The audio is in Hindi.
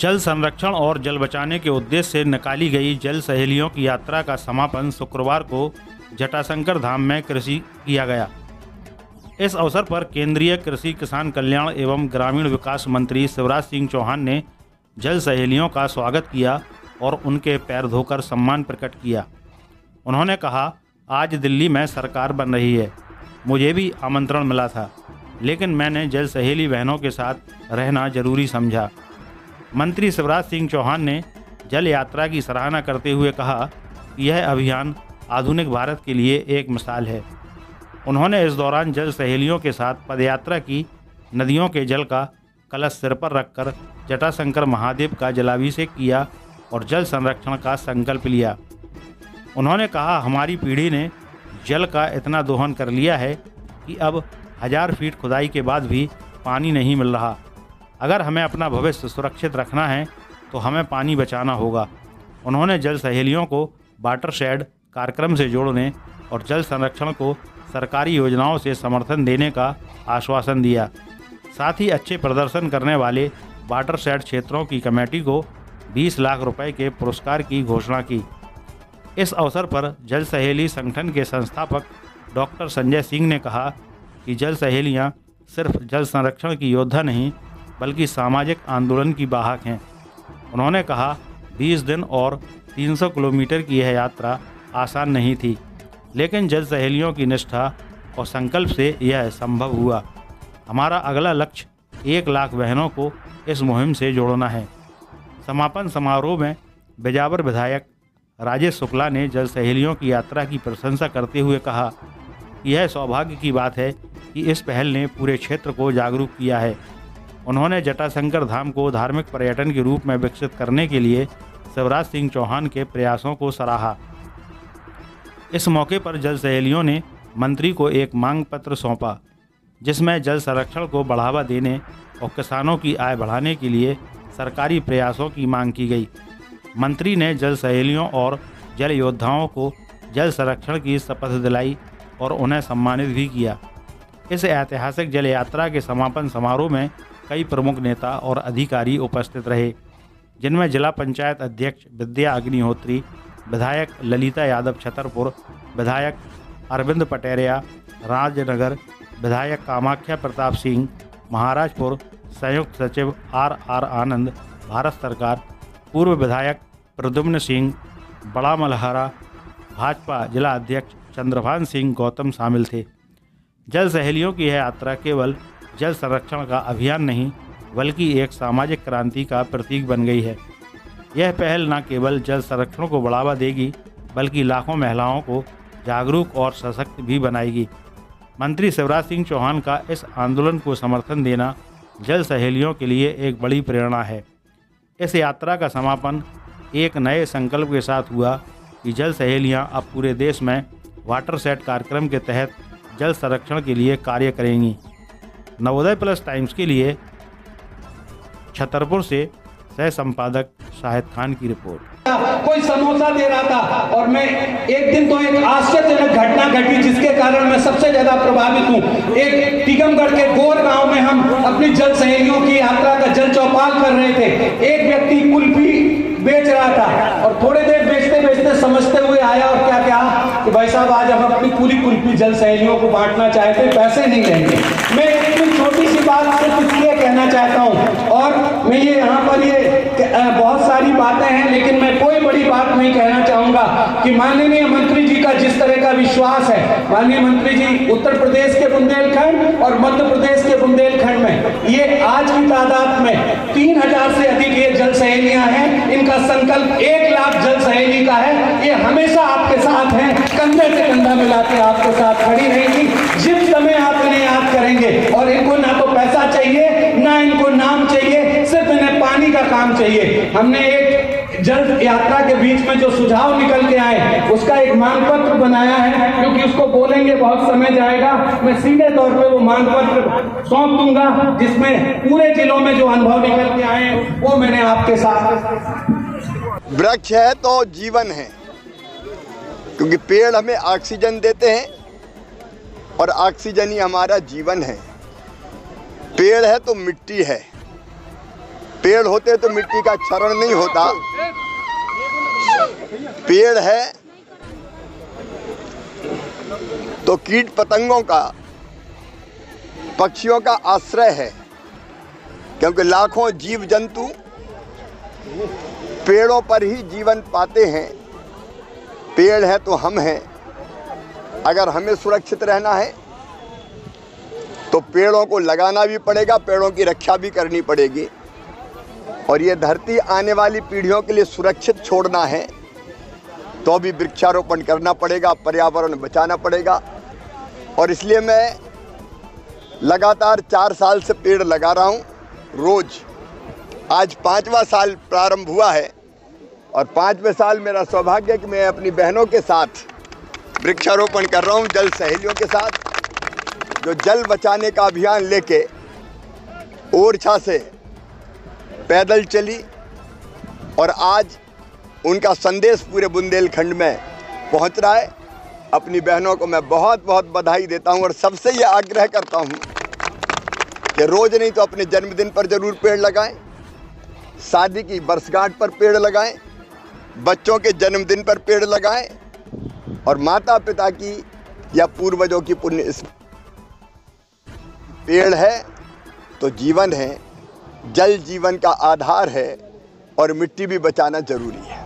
जल संरक्षण और जल बचाने के उद्देश्य से निकाली गई जल सहेलियों की यात्रा का समापन शुक्रवार को जटाशंकर धाम में कृषि किया गया। इस अवसर पर केंद्रीय कृषि किसान कल्याण एवं ग्रामीण विकास मंत्री शिवराज सिंह चौहान ने जल सहेलियों का स्वागत किया और उनके पैर धोकर सम्मान प्रकट किया। उन्होंने कहा, आज दिल्ली में सरकार बन रही है, मुझे भी आमंत्रण मिला था, लेकिन मैंने जल सहेली बहनों के साथ रहना जरूरी समझा। मंत्री शिवराज सिंह चौहान ने जल यात्रा की सराहना करते हुए कहा कि यह अभियान आधुनिक भारत के लिए एक मिसाल है। उन्होंने इस दौरान जल सहेलियों के साथ पदयात्रा की, नदियों के जल का कलश सिर पर रखकर जटाशंकर महादेव का जलाभिषेक किया और जल संरक्षण का संकल्प लिया। उन्होंने कहा, हमारी पीढ़ी ने जल का इतना दोहन कर लिया है कि अब 1000 फीट खुदाई के बाद भी पानी नहीं मिल रहा। अगर हमें अपना भविष्य सुरक्षित रखना है तो हमें पानी बचाना होगा। उन्होंने जल सहेलियों को वाटरशेड कार्यक्रम से जोड़ने और जल संरक्षण को सरकारी योजनाओं से समर्थन देने का आश्वासन दिया। साथ ही अच्छे प्रदर्शन करने वाले वाटरशेड क्षेत्रों की कमेटी को 20 लाख रुपए के पुरस्कार की घोषणा की। इस अवसर पर जल सहेली संगठन के संस्थापक डॉक्टर संजय सिंह ने कहा कि जल सहेलियां सिर्फ जल संरक्षण की योद्धा नहीं बल्कि सामाजिक आंदोलन की वाहक हैं। उन्होंने कहा, 20 दिन और 300 किलोमीटर की यह यात्रा आसान नहीं थी, लेकिन जल सहेलियों की निष्ठा और संकल्प से यह संभव हुआ। हमारा अगला लक्ष्य 1 लाख बहनों को इस मुहिम से जोड़ना है। समापन समारोह में बिजावर विधायक राजेश शुक्ला ने जल सहेलियों की यात्रा की प्रशंसा करते हुए कहा, यह सौभाग्य की बात है कि इस पहल ने पूरे क्षेत्र को जागरूक किया है। उन्होंने जटाशंकर धाम को धार्मिक पर्यटन के रूप में विकसित करने के लिए शिवराज सिंह चौहान के प्रयासों को सराहा। इस मौके पर जल सहेलियों ने मंत्री को एक मांग पत्र सौंपा, जिसमें जल संरक्षण को बढ़ावा देने और किसानों की आय बढ़ाने के लिए सरकारी प्रयासों की मांग की गई। मंत्री ने जल सहेलियों और जल योद्धाओं को जल संरक्षण की शपथ दिलाई और उन्हें सम्मानित भी किया। इस ऐतिहासिक जल यात्रा के समापन समारोह में कई प्रमुख नेता और अधिकारी उपस्थित रहे, जिनमें जिला पंचायत अध्यक्ष विद्या अग्निहोत्री, विधायक ललिता यादव छतरपुर, विधायक अरविंद पटेरिया राजनगर, विधायक कामाख्या प्रताप सिंह महाराजपुर, संयुक्त सचिव आर आनंद भारत सरकार, पूर्व विधायक प्रद्युम्न सिंह बड़ा मलहरा, भाजपा जिला अध्यक्ष चंद्रभान सिंह गौतम शामिल थे। जल सहेलियों की यह यात्रा केवल जल संरक्षण का अभियान नहीं बल्कि एक सामाजिक क्रांति का प्रतीक बन गई है। यह पहल न केवल जल संरक्षण को बढ़ावा देगी बल्कि लाखों महिलाओं को जागरूक और सशक्त भी बनाएगी। मंत्री शिवराज सिंह चौहान का इस आंदोलन को समर्थन देना जल सहेलियों के लिए एक बड़ी प्रेरणा है। इस यात्रा का समापन एक नए संकल्प के साथ हुआ कि जल सहेलियां अब पूरे देश में वाटरशेड कार्यक्रम के तहत जल संरक्षण के लिए कार्य करेंगी। नवोदय प्लस टाइम्स के लिए छतरपुर से सह संपादक शाहिद खान की रिपोर्ट। कोई समोसा दे रहा था और मैं एक दिन तो एक आश्चर्यजनक घटना घटी जिसके कारण मैं सबसे ज्यादा प्रभावित हूँ। एक टीकमगढ़ के गोर गांव में हम अपनी जल सहेलियों की यात्रा का जल चौपाल कर रहे थे। एक व्यक्ति कुल्फी बेच रहा था और थोड़ी देर बेचते बेचते समझते हुए आया और क्या कहा कि भाई साहब, आज हम अपनी पूरी कुल्फी जल सहेलियों को बांटना चाहते, पैसे नहीं लेंगे। मैं एक छोटी सी बात सिर्फ इसलिए कहना चाहता हूँ और मैं ये यहाँ पर बहुत सारी बातें हैं लेकिन मैं कोई बड़ी बात नहीं कहना चाहूंगा कि माननीय मंत्री जी का जिस तरह का विश्वास है, माननीय मंत्री जी उत्तर प्रदेश के बुंदेलखंड और मध्य प्रदेश के बुंदेलखंड में ये आज की तादाद में 3000 से अधिक ये जल सहेलियां हैं। इनका संकल्प 1 लाख जल सहेली का है। ये हमेशा आपके साथ हैं, कंधे से कंधा मिला के आपके साथ खड़ी रहेंगी जिस समय आप इन्हें याद करेंगे। और इनको ना तो पैसा चाहिए ना इनको नाम चाहिए, सिर्फ इन्हें पानी का काम चाहिए। हमने एक जल यात्रा के बीच में जो सुझाव निकल के आए उसका एक मांग पत्र बनाया है, क्योंकि उसको बोलेंगे बहुत समय जाएगा। मैं सीधे तौर पे वो मांग पत्र सौंप दूंगा जिसमें पूरे जिलों में जो अनुभव निकल के आए वो मैंने आपके साथ। वृक्ष है तो जीवन है, क्योंकि पेड़ हमें ऑक्सीजन देते हैं और ऑक्सीजन ही हमारा जीवन है। पेड़ है तो मिट्टी है, पेड़ होते तो मिट्टी का क्षरण नहीं होता। पेड़ है तो कीट पतंगों का, पक्षियों का आश्रय है, क्योंकि लाखों जीव जंतु पेड़ों पर ही जीवन पाते हैं। पेड़ है तो हम हैं। अगर हमें सुरक्षित रहना है तो पेड़ों को लगाना भी पड़ेगा, पेड़ों की रक्षा भी करनी पड़ेगी। और ये धरती आने वाली पीढ़ियों के लिए सुरक्षित छोड़ना है तो भी वृक्षारोपण करना पड़ेगा, पर्यावरण बचाना पड़ेगा। और इसलिए मैं लगातार 4 साल से पेड़ लगा रहा हूँ रोज। आज 5वां साल प्रारंभ हुआ है और 5वें साल मेरा सौभाग्य है कि मैं अपनी बहनों के साथ वृक्षारोपण कर रहा हूँ, जल सहेलियों के साथ, जो जल बचाने का अभियान लेके ओरछा से पैदल चली। और आज उनका संदेश पूरे बुंदेलखंड में पहुंच रहा है। अपनी बहनों को मैं बहुत बहुत बधाई देता हूं और सबसे ये आग्रह करता हूं कि रोज नहीं तो अपने जन्मदिन पर जरूर पेड़ लगाएं, शादी की वर्षगांठ पर पेड़ लगाएं, बच्चों के जन्मदिन पर पेड़ लगाएं और माता पिता की या पूर्वजों की पुण्य स्मृति। पेड़ है तो जीवन है, जल जीवन का आधार है और मिट्टी भी बचाना जरूरी है।